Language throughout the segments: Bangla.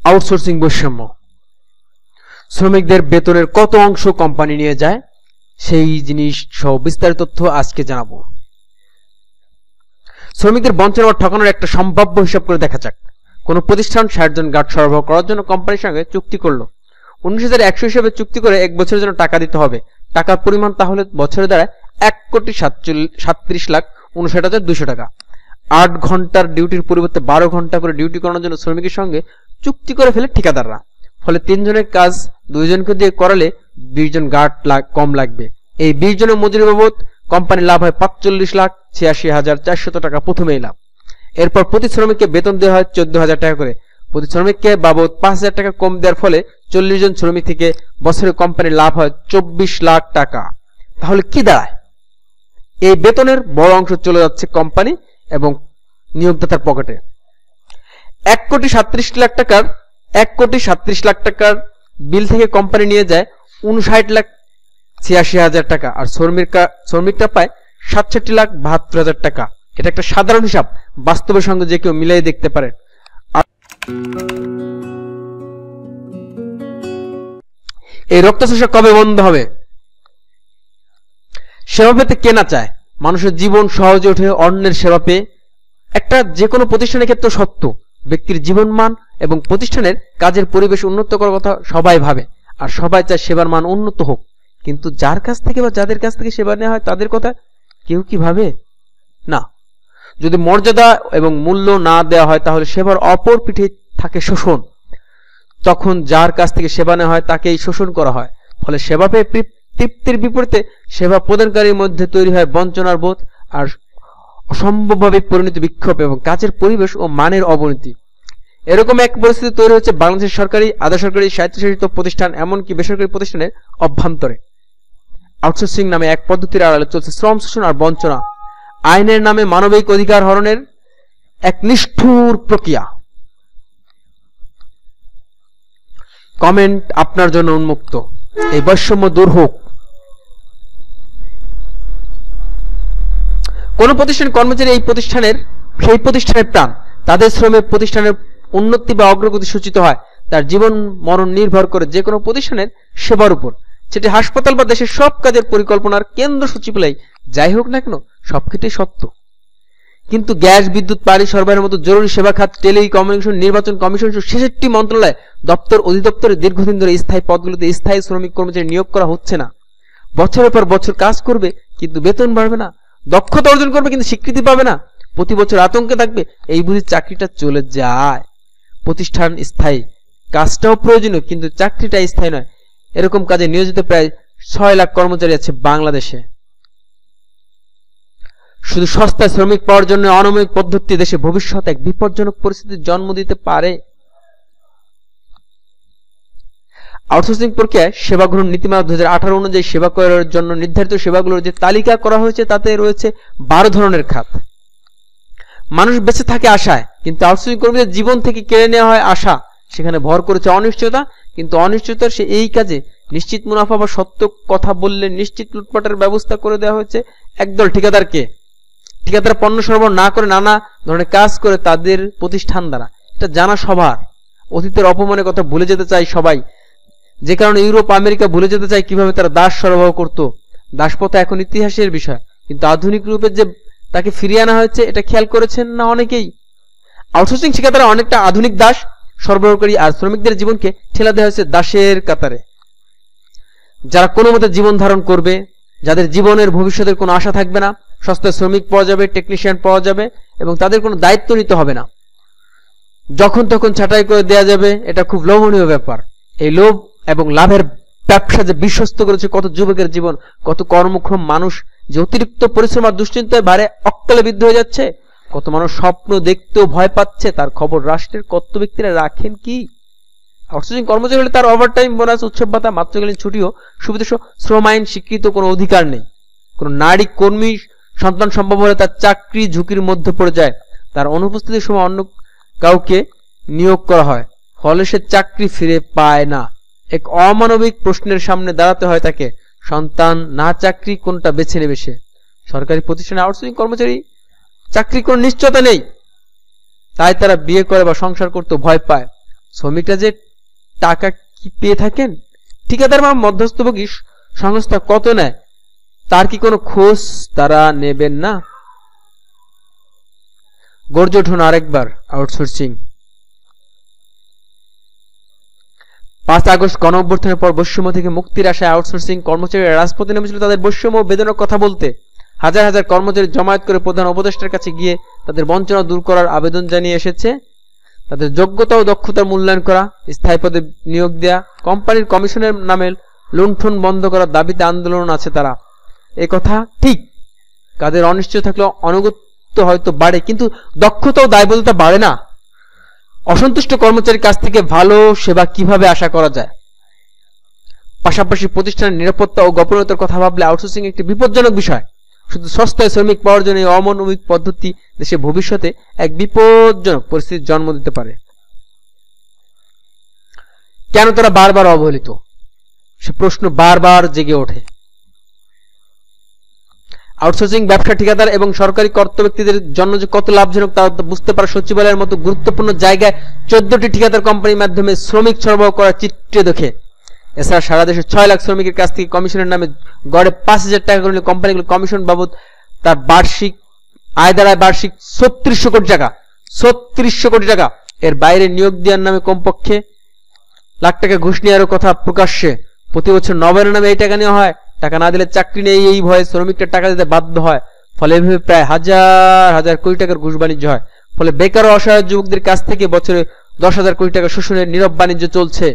আউটসোর্সিং বৈষম্য। শ্রমিকদের বেতনের কত অংশ কোম্পানি নিয়ে যায় সেই জিনিস সহ বিস্তারিত তথ্য আজকে জানাবো। শ্রমিকদের বঞ্চনা বা ঠকানোর একটা সম্ভাব্য হিসাব করে দেখা যাক। কোন প্রতিষ্ঠান 60 জন গার্ড সরবরাহ করার জন্য কোম্পানির সঙ্গে চুক্তি করলো। 19,100 হিসেবে চুক্তি করে 1 বছরের জন্য টাকা দিতে হবে। টাকার পরিমাণ তাহলে বছরে দাঁড়ায় 1,37,59,200 টাকা। 8 ঘন্টার ডিউটির পরিবর্তে 12 ঘন্টা করে ডিউটি করানোর জন্য শ্রমিকের সঙ্গে চুক্তি করে ফেলে ঠিকাদাররা। ফলে 3 জনের কাজ 2 জনকে দিয়ে করালে 20 জন গার্ড কম লাগবে। এই 20 জনের মজুরি বাবদ কোম্পানির লাভ হয় 45,86,400 টাকা প্রথমেই লাভ। এরপর প্রতি শ্রমিককে বেতন দেওয়া হয় 14,000 টাকা করে। প্রতি শ্রমিককে বাবদ 5,000 টাকা কম দেওয়ার ফলে 40 জন শ্রমিক থেকে বছরে কোম্পানির লাভ হয় 24 লাখ টাকা। তাহলে কি দাঁড়ায়? এই বেতনের বড় অংশ চলে যাচ্ছে কোম্পানি এবং নিয়োগদাতার পকেটে। 1,37,00,000 টাকার বিল থেকে কোম্পানি নিয়ে যায় 59,86,000 টাকা, আর শ্রমিকটা পায় 67,72,000 টাকা। এটা একটা সাধারণ হিসাব, বাস্তবের সঙ্গে যে কেউ মিলাই দেখতে পারে। এই রক্তচোষা কবে বন্ধ হবে? সেবা পেতে কে না চায়? মানুষের জীবন সহজে ওঠে অন্যের সেবা পেয়ে। একটা যে কোনো প্রতিষ্ঠানের ক্ষেত্রে সত্য, ব্যক্তির জীবনমান এবং প্রতিষ্ঠানের কাজের পরিবেশ উন্নত করার কথা সবাই ভাবে, আর সবাই চায় সেবার মান উন্নত হোক। কিন্তু যার কাছ থেকে বা যাদের কাছ থেকে সেবা নেওয়া হয় তাদের কথা কেউ কি ভাবে? না। যদি মর্যাদা এবং মূল্য না দেওয়া হয় তাহলে সেবার অপর পিঠে থাকে শোষণ। তখন যার কাছ থেকে সেবা নেওয়া হয় তাকেই শোষণ করা হয়। ফলে সেবা পেয়ে তৃপ্তির বিপরীতে সেবা প্রদানকারীর মধ্যে তৈরি হয় বঞ্চনার বোধ আর অসম্ভবভাবে পরিণত বিক্ষোভ এবং কাজের পরিবেশ ও মানের অবনতি। এরকম এক পরিস্থিতি তৈরি হচ্ছে বাংলাদেশের সরকারি, আধা সরকারি, স্বায়ত্তশাসিত প্রতিষ্ঠান এমনকি বেসরকারি প্রতিষ্ঠানের অভ্যন্তরে। আউটসোর্সিং নামে এক পদ্ধতির আড়ালে চলছে শ্রম শোষণ আর বঞ্চনা। আইনের নামে মানবিক অধিকার হরণের এক নিষ্ঠুর প্রক্রিয়া। কমেন্ট আপনার জন্য উন্মুক্ত। এই বৈষম্য দূর হোক। কোন প্রতিষ্ঠান কর্মচারী সেই প্রতিষ্ঠানের প্রাণ। তাদের শ্রমে প্রতিষ্ঠানের উন্নতি বা অগ্রগতি সূচিত হয়। তার জীবন মরণ নির্ভর করে যে কোনো প্রতিষ্ঠানের সেবার উপর। সেটি হাসপাতাল বা দেশের সব কাজের পরিকল্পনার কেন্দ্র সচিবালয় যাই হোক না কেন, সবকিছুই সত্য। কিন্তু গ্যাস, বিদ্যুৎ, পানি সরবরাহের মতো জরুরি সেবা খাত, টেলিকমিউনিকেশন, নির্বাচন কমিশন সহ 66টি মন্ত্রণালয়, দপ্তর, অধিদপ্তরে দীর্ঘদিন ধরে স্থায়ী পদগুলোতে স্থায়ী শ্রমিক কর্মচারী নিয়োগ করা হচ্ছে না। বছরের পর বছর কাজ করবে কিন্তু বেতন বাড়বে না, দক্ষতা অর্জন করবে কিন্তু স্বীকৃতি পাবে না, প্রতি বছর আতঙ্কে থাকবে। এই বুঝি চাকরিটা চলে যায়। প্রতিষ্ঠান স্থায়ী, কাজটাও প্রয়োজনীয়, কিন্তু চাকরিটা স্থায়ী নয়। এরকম কাজে নিয়োজিত প্রায় 6 লাখ কর্মচারী আছে বাংলাদেশে। শুধু সস্তায় শ্রমিক পাওয়ার জন্য অনৈতিক পদ্ধতি দেশে ভবিষ্যৎ এক বিপজ্জনক পরিস্থিতির জন্ম দিতে পারে। আউটসোর্সিং প্রক্রিয়ায় সেবা গ্রহণ নীতিমালা 2018 অনুযায়ী সেবা করার জন্য নির্ধারিত সেবাগুলোর যে তালিকা করা হয়েছে তাতে রয়েছে 12 ধরনের খাত। মানুষ বেঁচে থাকে আশায়, কিন্তু আউটসোর্সিং কর্মীদের জীবন থেকে কেড়ে নেওয়া হয় আশা। সেখানে ভর করেছে অনিশ্চয়তা, কিন্তু অনিশ্চয়তার এই কাজে নিশ্চিত মুনাফা বা সত্য কথা বললে নিশ্চিত লুটপাটের ব্যবস্থা করে দেওয়া হয়েছে একদল ঠিকাদারকে। ঠিকাদার পণ্য সরবরাহ না করে নানা ধরনের কাজ করে তাদের প্রতিষ্ঠান দ্বারা। এটা জানা সবার। অতীতের অপমানের কথা ভুলে যেতে চাই সবাই, যে কারণে ইউরোপ, আমেরিকা ভুলে যেতে চাই কিভাবে তারা দাস সরবরাহ করত। দাসপ্রথা এখন ইতিহাসের বিষয়, কিন্তু আধুনিক রূপে যে তাকে ফিরিয়ে আনা হয়েছে এটা খেয়াল করেছেন না অনেকেই। আউটসোর্সিং ঠিকাদাররা অনেকটা আধুনিক দাস সরবরাহকারী, আর শ্রমিকদের জীবনকে ঠেলা দেওয়া হয়েছে দাসের কাতারে। যারা কোনো মতে জীবন ধারণ করবে, যাদের জীবনের ভবিষ্যতের কোনো আশা থাকবে না, সস্তায় শ্রমিক পাওয়া যাবে, টেকনিশিয়ান পাওয়া যাবে এবং তাদের কোনো দায়িত্ব নিতে হবে না, যখন তখন ছাঁটাই করে দেওয়া যাবে। এটা খুব লোভনীয় ব্যাপার। এই লোভ এবং লাভের ব্যবসা যে বিশ্বস্ত করেছে কত যুবকের জীবন, কত কর্মক্ষম মানুষ যে অতিরিক্ত পরিশ্রম আর দুশ্চিন্তায় ভারে অক্কালে বিদ্ধ হয়ে যাচ্ছে, কত মানুষ স্বপ্ন দেখতেও ভয় পাচ্ছে, তার খবর রাষ্ট্রের কত ব্যক্তিরা রাখেন কি? আউটসোর্সিং কর্মচারী হলে তার ওভারটাইম, বোনাস, উৎসব ভাতা, মাতৃকালীন ছুটিও সুবিধা শ্রম আইন স্বীকৃত কোনো অধিকার নেই। কোন নারী কর্মী সন্তান সম্ভব হলে তার চাকরি ঝুঁকির মধ্যে পড়ে যায়। তার অনুপস্থিতির সময় অন্য কাউকে নিয়োগ করা হয়, ফলে সে চাকরি ফিরে পায় না। এক অমানবিক প্রশ্নের সামনে দাঁড়াতে হয় তাকে, সন্তান না চাকরি, কোনটা বেছে নেবে সে? সরকারি প্রতিষ্ঠানে আউটসোর্সিং কর্মচারী চাকরি কোনো নিশ্চয়তা নেই, তাই তারা বিয়ে করে বা সংসার করতে ভয় পায়। শ্রমিকরা যে টাকা কি পেয়ে থাকেন, ঠিকাদার বা মধ্যস্থভোগী সংস্থা কত নেয় তার কি কোনো খোঁজ তারা নেবেন না? গর্জে উঠুন আরেকবার আউটসোর্সিং। 5 আগস্ট গণঅভ্যুত্থানের পর বৈষম্য থেকে মুক্তির আশায় আউটসোর্সিং কর্মচারীরা রাজপথে নেমেছিল তাদের বৈষম্য ও বেদনার কথা বলতে। হাজার হাজার কর্মচারী জমায়েত করে প্রধান উপদেষ্টার কাছে গিয়ে তাদের বঞ্চনা দূর করার আবেদন জানিয়ে এসেছে। তাদের যোগ্যতা ও দক্ষতার মূল্যায়ন করা, স্থায়ী পদে নিয়োগ দেয়া, কোম্পানির কমিশনের নামে লুণ্ঠন বন্ধ করার দাবিতে আন্দোলন আছে তারা। এ কথা ঠিক, কাদের অনিশ্চয় থাকলেও অনুগত্য হয়তো বাড়ে, কিন্তু দক্ষতা ও দায়বদ্ধতা বাড়ে না। অসন্তুষ্ট কর্মচারীর কাছ থেকে ভালো সেবা কিভাবে আশা করা যায়? পাশাপাশি প্রতিষ্ঠানের নিরাপত্তা ও গোপনীয়তার কথা ভাবলে আউটসোর্সিং একটি বিপজ্জনক বিষয়। শুধু সস্তায় শ্রমিক পাওয়ার জন্য এই অমানবিক পদ্ধতি দেশে ভবিষ্যতে এক বিপজ্জনক পরিস্থিতির জন্ম দিতে পারে। কেন তারা বারবার অবহেলিত, সে প্রশ্ন বারবার জেগে ওঠে। আউটসোর্সিং ব্যবসা ঠিকাদার এবং সরকারি কর্তব্য ব্যক্তিদের জন্য যে কত লাভজনক তা বুঝতে পারা সচিবালয়ের মতো গুরুত্বপূর্ণ জায়গায় 14টি ঠিকাদার কোম্পানির মাধ্যমে শ্রমিক সরবরাহ করার চিত্র দেখে। এছাড়া সারা দেশে 6 লাখ শ্রমিকের কাছ থেকে কমিশনের নামে গড়ে 5,000 টাকা করে কোম্পানিগুলো কমিশন বাবদ তার বার্ষিক আয় দাঁড়ায় বার্ষিক 3600 কোটি টাকা। 3600 কোটি টাকা। এর বাইরে নিয়োগ দেওয়ার নামে কমপক্ষে লাখ টাকা ঘুষ নেওয়ার কথা প্রকাশ্যে। প্রতি বছর নবায়নের নামে এই টাকা নেওয়া হয়। টাকা না দিলে চাকরি নেই এই ভয়ে শ্রমিকরা টাকা দিতে বাধ্য হয়। ফলে এভাবে প্রায় হাজার হাজার কোটি টাকার ঘুষ বাণিজ্য হয়। ফলে বেকার ও অসহায় যুবকদের কাছ থেকে বছরে 10,000 কোটি টাকা শোষণের নীরব বাণিজ্য চলছে।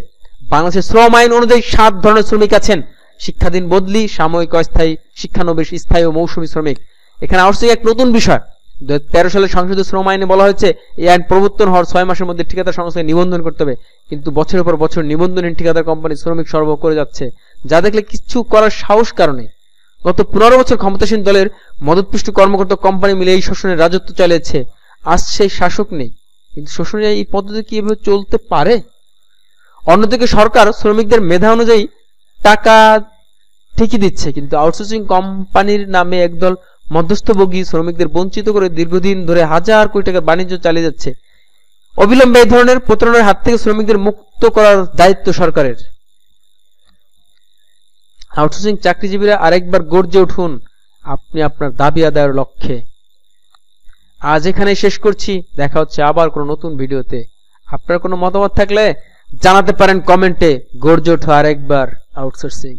বাংলাদেশের শ্রম আইন অনুযায়ী 7 ধরনের শ্রমিক আছেন: শিক্ষাধীন, বদলি, সাময়িক, অস্থায়ী, শিক্ষানবিশ, স্থায়ী ও মৌসুমী শ্রমিক। এখানে আউটসোর্সিং এক নতুন বিষয়। 2013 সালে সংশোধিত শ্রম আইনে বলা হয়েছে এই আইন প্রবর্তন হওয়ার 6 মাসের মধ্যে ঠিকাদার সংস্থায় নিবন্ধন করতে হবে। কিন্তু বছরের পর বছর নিবন্ধনহীন ঠিকাদার কোম্পানি শ্রমিক সরবরাহ করে যাচ্ছে, যা দেখলে কিছু করার সাহস কারণে। গত 15 বছর ক্ষমতাসীন দলের মদতপুষ্ট কর্মকর্তা কোম্পানি মিলে এই শোষণের রাজত্ব চালিয়েছে। আজ সেই শাসক নেই, কিন্তু শোষণের এই পদ্ধতি কি এভাবে চলতে পারে? অন্যদিকে সরকার শ্রমিকদের মেধা অনুযায়ী টাকা ঠিকই দিচ্ছে, কিন্তু আউটসোর্সিং কোম্পানির নামে একদল মধ্যস্থভোগী শ্রমিকদের বঞ্চিত করে দীর্ঘদিন ধরে হাজার কোটি টাকার বাণিজ্য চালিয়ে যাচ্ছে। অবিলম্বে এই ধরনের প্রতারণার হাত থেকে শ্রমিকদের মুক্ত করার দায়িত্ব সরকারের। আউটসোর্সিং চাকরিজীবীরা আরেকবার গর্জে উঠুন আপনি আপনার দাবি আদায়ের লক্ষ্যে। আজ এখানে শেষ করছি, দেখা হচ্ছে আবার কোনো নতুন ভিডিওতে। আপনার কোনো মতামত থাকলে জানাতে পারেন কমেন্টে। গর্জে ওঠো আরেকবার আউটসোর্সিং।